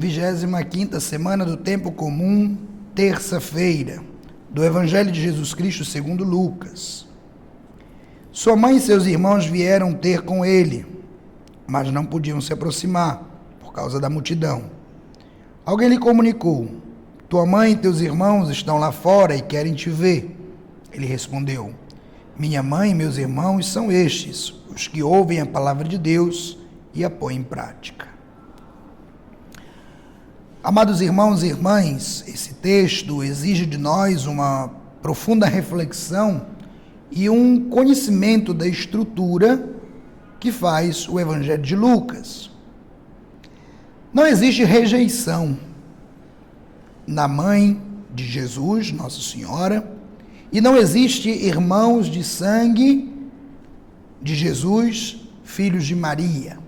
25ª semana do tempo comum, terça-feira, do Evangelho de Jesus Cristo segundo Lucas. Sua mãe e seus irmãos vieram ter com ele, mas não podiam se aproximar, por causa da multidão. Alguém lhe comunicou: tua mãe e teus irmãos estão lá fora e querem te ver. Ele respondeu: minha mãe e meus irmãos são estes, os que ouvem a palavra de Deus e a põem em prática. Amados irmãos e irmãs, esse texto exige de nós uma profunda reflexão e um conhecimento da estrutura que faz o Evangelho de Lucas. Não existe rejeição na mãe de Jesus, Nossa Senhora, e não existe irmãos de sangue de Jesus, filhos de Maria.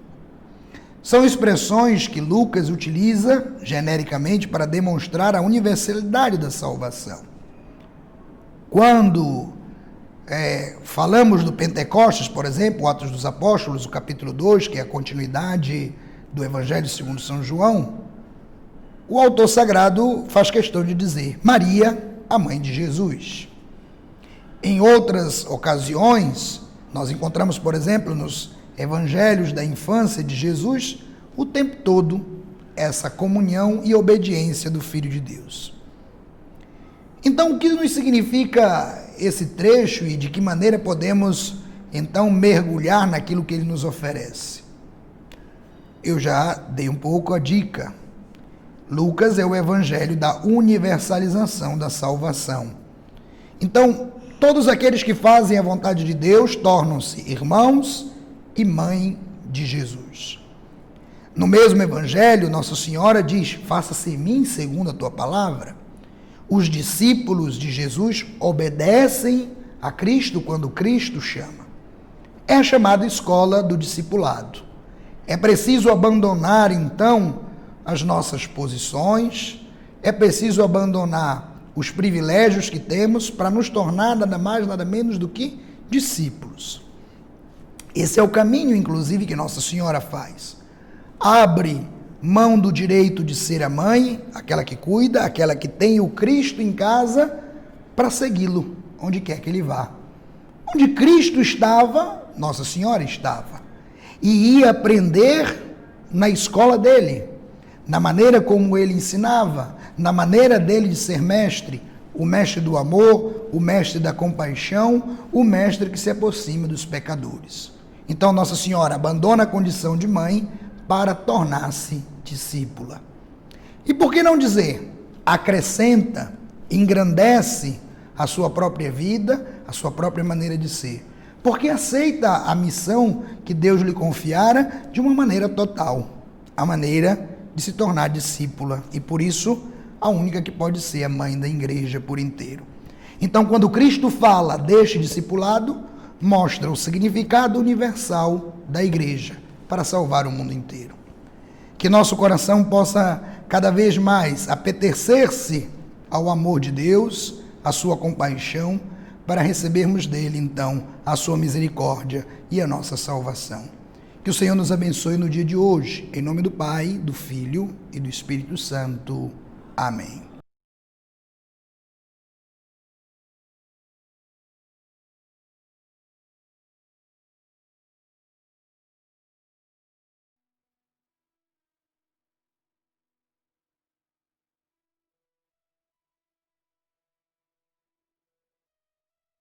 São expressões que Lucas utiliza genericamente para demonstrar a universalidade da salvação. Quando falamos do Pentecostes, por exemplo, Atos dos Apóstolos, o capítulo 2, que é a continuidade do Evangelho segundo São João, o autor sagrado faz questão de dizer Maria, a mãe de Jesus. Em outras ocasiões, nós encontramos, por exemplo, nos Evangelhos da infância de Jesus, o tempo todo, essa comunhão e obediência do Filho de Deus. Então, o que nos significa esse trecho e de que maneira podemos, então, mergulhar naquilo que ele nos oferece? Eu já dei um pouco a dica. Lucas é o Evangelho da universalização da salvação. Então, todos aqueles que fazem a vontade de Deus tornam-se irmãos e mãe de Jesus. No mesmo Evangelho, Nossa Senhora diz: faça-se em mim segundo a tua palavra. Os discípulos de Jesus obedecem a Cristo quando Cristo chama. É a chamada escola do discipulado. É preciso abandonar, então, as nossas posições, é preciso abandonar os privilégios que temos para nos tornar nada mais, nada menos do que discípulos. Esse é o caminho, inclusive, que Nossa Senhora faz. Abre mão do direito de ser a mãe, aquela que cuida, aquela que tem o Cristo em casa, para segui-lo, onde quer que ele vá. Onde Cristo estava, Nossa Senhora estava. E ia aprender na escola dele, na maneira como ele ensinava, na maneira dele de ser mestre, o mestre do amor, o mestre da compaixão, o mestre que se aproxima dos pecadores. Então Nossa Senhora abandona a condição de mãe para tornar-se discípula. E por que não dizer, acrescenta, engrandece a sua própria vida, a sua própria maneira de ser? Porque aceita a missão que Deus lhe confiara de uma maneira total, a maneira de se tornar discípula, e por isso a única que pode ser a mãe da igreja por inteiro. Então, quando Cristo fala deste discipulado, mostra o significado universal da igreja para salvar o mundo inteiro. Que nosso coração possa cada vez mais apetecer-se ao amor de Deus, à sua compaixão, para recebermos dele, então, a sua misericórdia e a nossa salvação. Que o Senhor nos abençoe no dia de hoje, em nome do Pai, do Filho e do Espírito Santo. Amém.